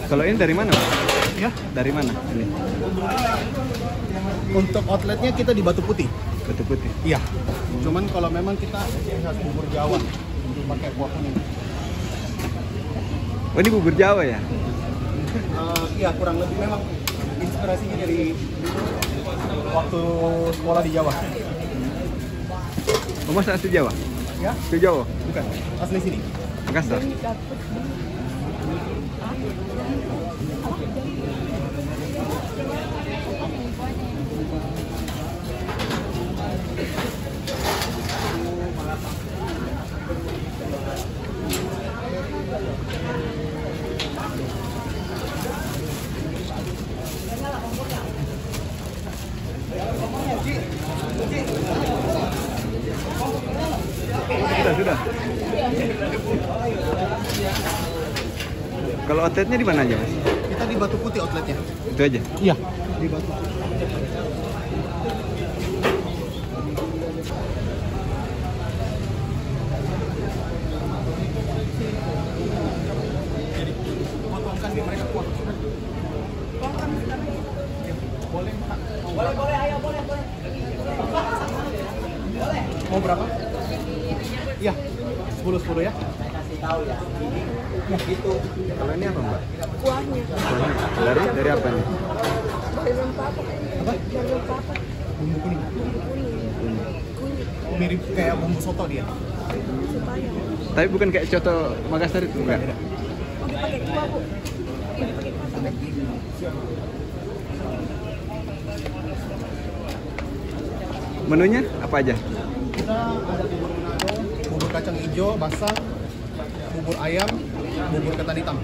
Kalau ini dari mana, Pak? Ya, Dari mana ini? untuk outletnya kita di Batu Putih. Batu Putih. Iya. Cuman kalau memang kita khas bubur Jawa pakai kuah kuning. Oh, ini bubur Jawa ya? Iya, kurang lebih memang inspirasinya dari waktu sekolah di Jawa. Oh, Mas asli Jawa? Ya? Asli Jawa? Bukan, asli sini. Makassar? Sudah. Kalau outletnya di mana aja, Mas? Kita di Batu Putih outletnya. Itu aja? Iya. Di Batu Putih. Potongkan di mereka kuah. Boleh, Pak. Boleh, ayo, boleh. Mau berapa? Iya, 10 ya. Saya kasih tahu ya. Ya gitu. Kalau ini apa, Mbak? Kuahnya. Dari apa nih? Dari rempah apa? Apa? Dari rempah apa? Bumbu kuning. Kuning. Mirip kayak bumbu soto dia. Supaya. Tapi bukan kayak coto Makassar itu, enggak? Oh, dipakai kuah, Bu. Ini dipakai kuah sampai. Menunya apa aja? Kita ada bubur Manado, bubur kacang hijau basah, bubur ayam, bubur ketan hitam.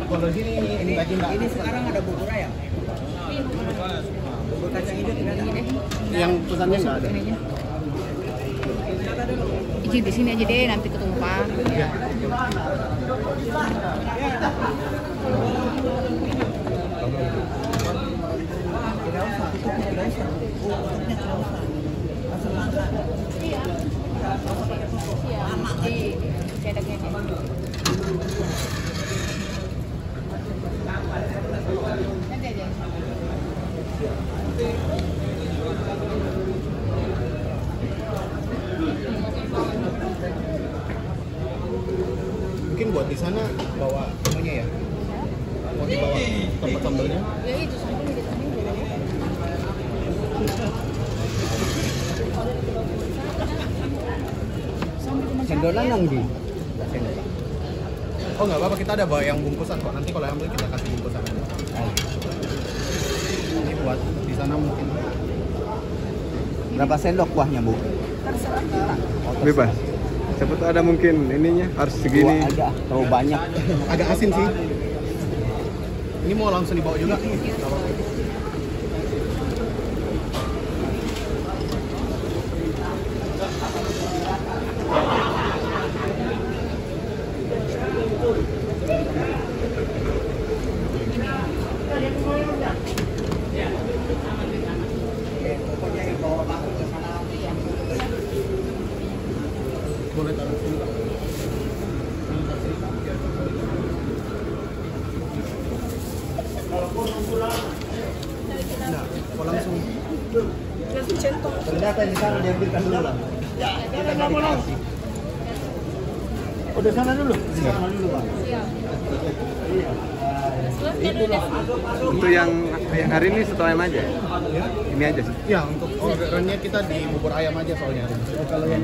Kalau di sini ini daging. Ini sekarang ada bubur ayam. Bubur kacang hijau tidak ada. Yang pesannya nggak ada. Izin di sini aja deh, nanti ketumpah. Ya. Tidak usah, itu tidak usah. Tutupnya tidak usah. Langsung makan. Iya. Lama di cedeknya. Nanti aja. Mungkin buat di sana bawa semuanya ya. Mau dibawa tempat sambelnya. Ya itu sambil di sini dulu. Sendolan yang di. Oh nggak apa-apa, kita ada bawa yang bungkusan kok. Nanti kalau yang beli kita kasih bungkusan. Ini buat di sana mungkin. Berapa sendok kuahnya, Bu? Bebas. Siapa tahu ada mungkin ininya harus segini. Ada, terlalu banyak. Agak asin sih. Ini mau langsung dibawa juga. Nggak apa-apa. Boleh taruh sini, Pak. Nah, mau langsung. Langsung centong. Ternyata di sana diambilkan dulu lah. Kita nggak dikasih. Oh, di sana dulu? Di sana dulu, Pak. Iya. Untuk yang hari ini setelah ayam aja? Ya? Ini aja sih? Ya, untuk orderannya kita di bubur ayam aja soalnya. Kalau yang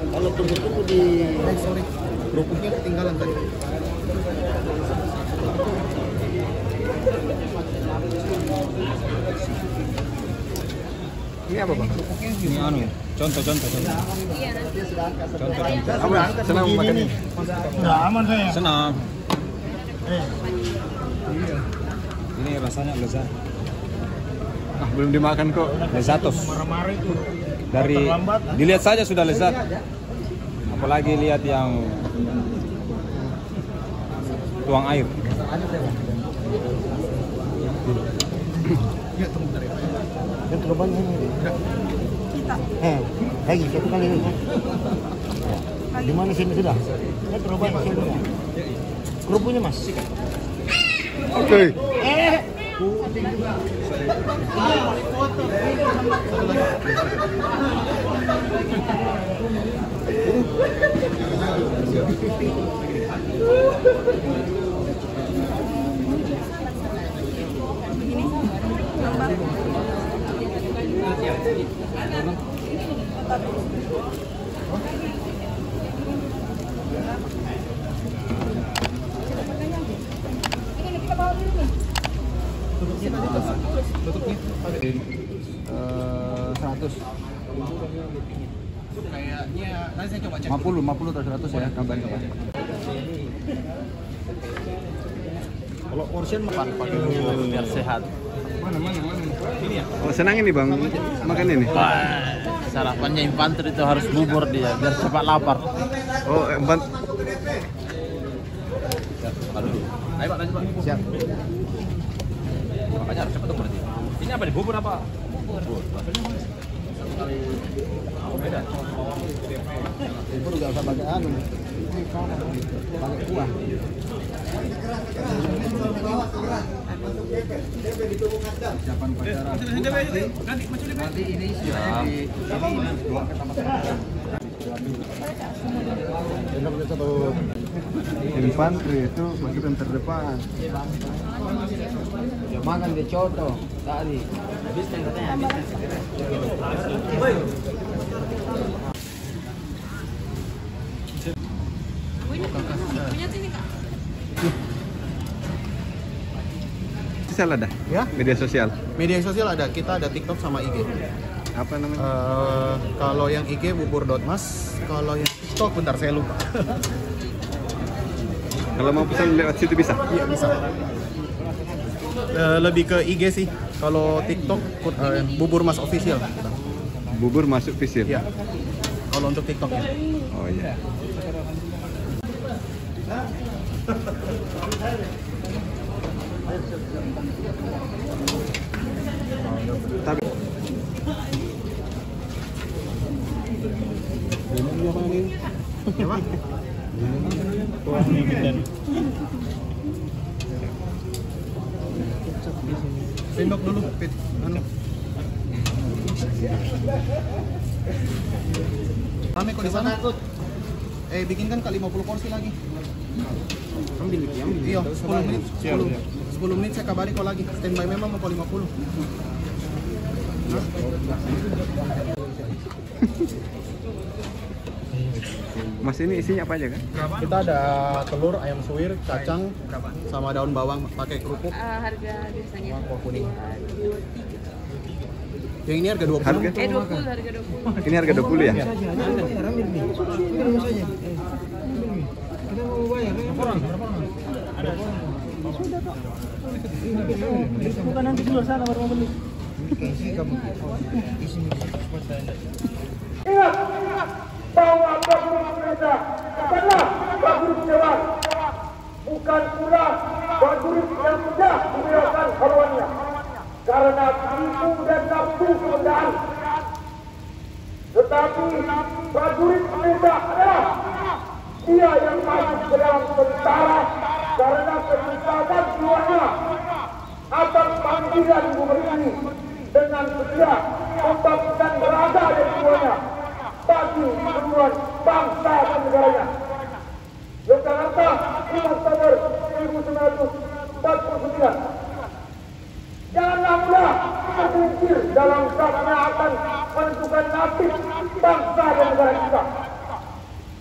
Kalau tunggu-tunggu di sorry, kerupuknya ketinggalan tadi. Ini apa, Bang? Ini anu, contoh. Iya, nanti. Apa? Senang makan ini? Nggak aman saya. Senang. Ini rasanya lezat. Ah, belum dimakan kok. Lezatos. Marah-marah itu. Dari dilihat saja sudah lezat. Apalagi lihat yang tuang air. Ya, tunggu bentar ya. Yang terbanyak ini. Kita. Lagi satu kali ini. Di mana sini sudah? Yang terbanyak sini sudah. Kerupuknya Mas. Oke. Ini tambah. Ini kita bawa dulu nih. 100. Kayaknya nanti saya coba cek. 50 atau 100 ya, kabarin. Kalau portion makan pakai dulu biar sehat. Mana? Ini ya? Oh, senang ini Bang makan ini. Wah, sarapannya infanteri itu harus bubur dia biar cepat lapar. Oh, empat. Ayo Pak, lanjut Pak. Siap. Makanya harus cepat dong berarti. Ini apa nih? Bubur apa? Bubur. Beda. Bubur nggak usah pakai anu. Pakai kuah. Siapan pacaran. Nanti ini sudah di ini dua Infanteri itu bagian terdepan. Makan di coto tadi. Habis katanya habis. Punya sini Kak. Sosial ada? Ya? Media sosial. Media sosial ada, kita ada TikTok sama IG. Apa namanya? Kalau yang IG bubur.mas, kalau yang TikTok bentar saya lupa. Kalau mau pesan lewat situ bisa? Iya bisa. Lebih ke IG sih. Kalau TikTok bubur mas official. Bubur masuk visil. Iya. Kalau untuk TikTok ya. Oh iya. Tapi Apa? Sendok dulu, Pit. Anu. Rame kok di sana. Bikinkan kali 50 porsi lagi. Ambil. Iya, 10 menit. 10 menit saya kabari kau lagi. Standby memang mau 50. Mas ini isinya apa aja kan? Kita ada telur, ayam suwir, kacang, sama daun bawang pakai kerupuk. Harga biasanya. Kuah kuning. Yang ini harga 20. Harga? 20, harga 20. Ini harga 20 ya? Kita mau bayar. Bukan nanti di luar sana baru mau beli. Ingat bahwa prajurit Indonesia bukanlah prajurit dewan, bukan pula prajurit yang sudah memberikan haluannya karena tipu dan nafsu kebendaan. Tetapi prajurit Indonesia adalah dia yang maju ke dalam tentara karena kecintaan jiwanya atas panggilan bumi ini dengan setia membaktikan raga dan jiwanya bagi keperluan bangsa dan negaranya. Yogyakarta, 5 Oktober 1949. Janganlah mudah tergelincir dalam saat yang akan menentukan nasib bangsa dan negara kita.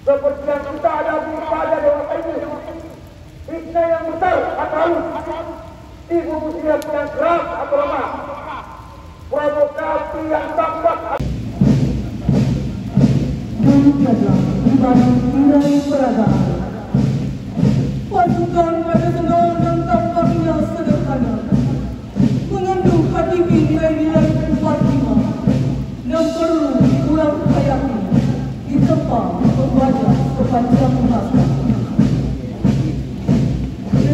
Seperti yang kita hadapi pada dewasa ini, fitnah yang besar atau halus, tipu muslihat yang keras atau lemah, provokasi yang tampak pasukan pada senang dan tampaknya sederhana, mengandung hati nilai-nilai Fatimah yang perlu diulang hayati di tempat membaca sepanjang masa.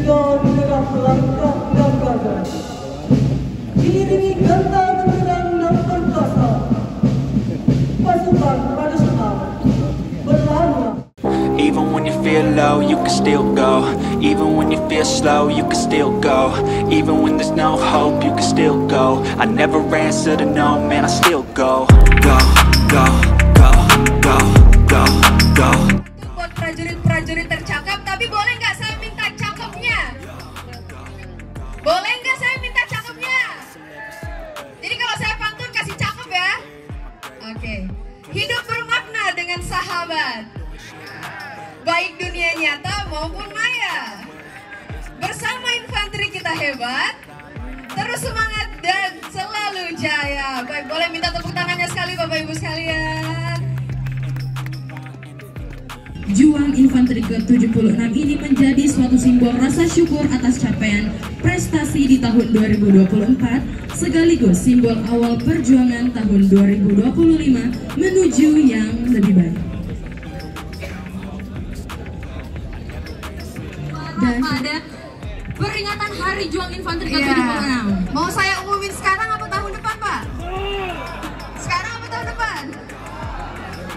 Negara pelangkah dan gagal diiringi kata genderang still go. Even when you feel slow, you can still go. Even when there's no hope, you can still go. I never answer to no, man, I still go. Go, go, go, go, go, go. Buat prajurit-prajurit tercakap, tapi boleh nggak saya minta cakepnya? Boleh nggak saya minta cakepnya? Jadi kalau saya pantun kasih cakep ya. Oke. Hidup bermakna dengan sahabat, baik dunia nyata maupun maya. Bersama infanteri kita hebat, terus semangat dan selalu jaya. Baik, boleh minta tepuk tangannya sekali Bapak Ibu sekalian. Juang Infanteri ke-76 ini menjadi suatu simbol rasa syukur atas capaian prestasi di tahun 2024, sekaligus simbol awal perjuangan tahun 2025 menuju yang lebih baik. Dan pada peringatan Hari Juang Infanteri ke-76. Mau saya umumin sekarang apa tahun depan, Pak? Sekarang apa tahun depan?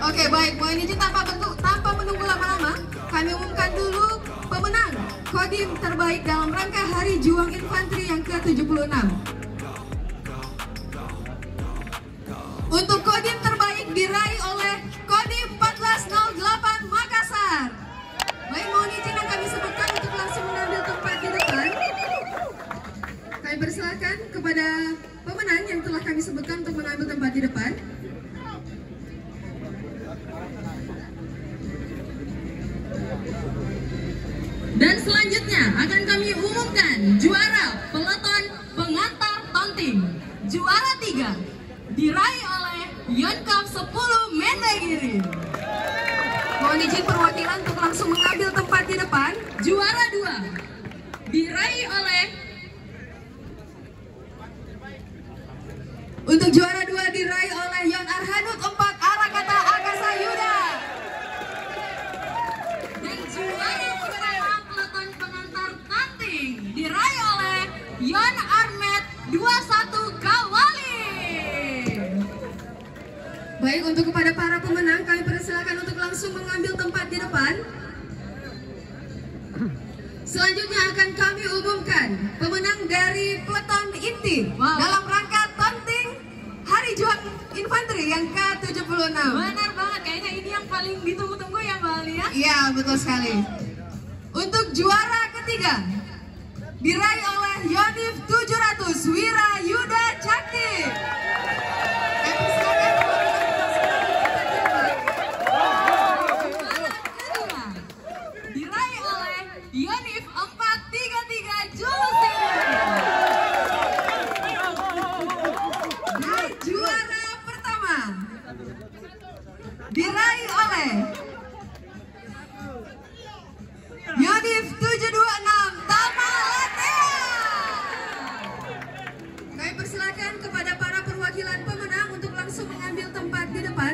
Oke, baik. Mohon izin tanpa menunggu lama-lama, kami umumkan dulu pemenang Kodim terbaik dalam rangka Hari Juang Infanteri yang ke-76. Untuk Kodim terbaik diraih oleh Kodim 1408 Makassar. Baik, mohon izin yang kami sebutkan untuk langsung mengambil tempat di depan. Kami persilakan kepada pemenang yang telah kami sebutkan untuk mengambil tempat di depan. Dan selanjutnya akan kami umumkan juara peleton pengantar taunting. Juara 3 diraih oleh Yonkap 10 Mendagiri. Mohon izin perwakilan untuk langsung mengambil tempat di depan. Juara 2 diraih oleh Untuk juara 2 diraih oleh Yon Arhanut 4 Arakata Akasa Yuda. dan juara pertama peleton pengantar taunting diraih oleh Yon Armet 21 Kawali. Baik, untuk kepada para pemenang kami persilakan untuk langsung mengambil tempat di depan. Selanjutnya akan kami umumkan pemenang dari peleton inti dalam rangka taunting Hari Juang Infanteri yang ke-76. Benar banget, kayaknya ini yang paling ditunggu-tunggu ya Mbak Alia. Iya, betul sekali. Untuk juara ketiga diraih oleh Yonif 700 Wira Yuda Cakti. Diraih oleh Yonif 433 Julsi. Dan juara pertama diraih oleh Yonif 726 Tama Latea. Kami persilakan kepada para perwakilan pemenang untuk langsung mengambil tempat di depan.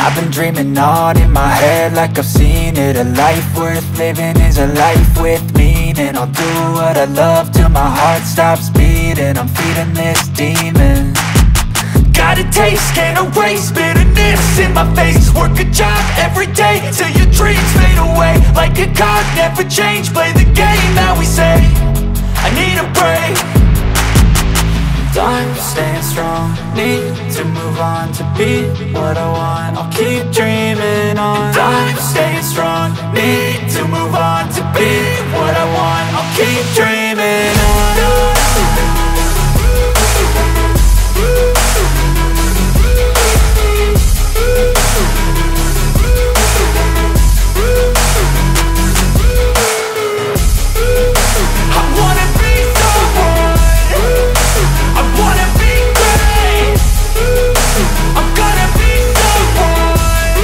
I've been dreaming on in my head like I've seen it. A life worth living is a life with meaning. I'll do what I love till my heart stops beating. I'm feeding this demon. Got a taste, can't erase bitterness in my face. Work a job every day till your dreams fade away. Like a card, never change, play the game that we say. I need a break. I'm staying strong, need to move on to be what I want. I'll keep dreaming on. I'm staying strong, need to move on to be what I want. I'll keep dreaming on. I wanna be someone. I wanna be great. I'm gonna be someone.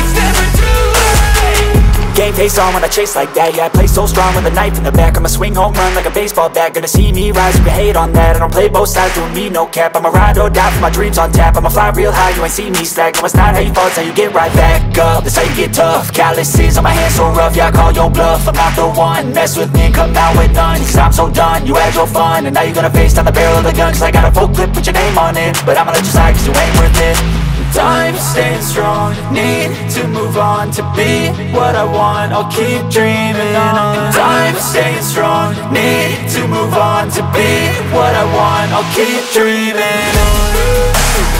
It's never too late. Gave pace on when I chase like that. Yeah, I play so strong with a knife in the back. I'ma swing home run like a baseball bat. Gonna see me rise if you hate on that. I don't play both sides, doing me no cap. I'ma ride or die for my dreams on tap. I'ma fly real high, you ain't see me slack. No, it's not how you fall, it's how you get right back up. That's how you get tough. Calluses on my hands so rough, yeah, I call your bluff. I'm not the one, mess with me and come out with none. Cause I'm so done, you had your fun. And now you're gonna face down the barrel of the gun. Cause I got a full clip, put your name on it. But I'ma let you slide cause you ain't worth it. Time staying strong, need to move on. To be what I want, I'll keep dreaming on. Time staying strong, need to move on. To be what I want, I'll keep dreaming on.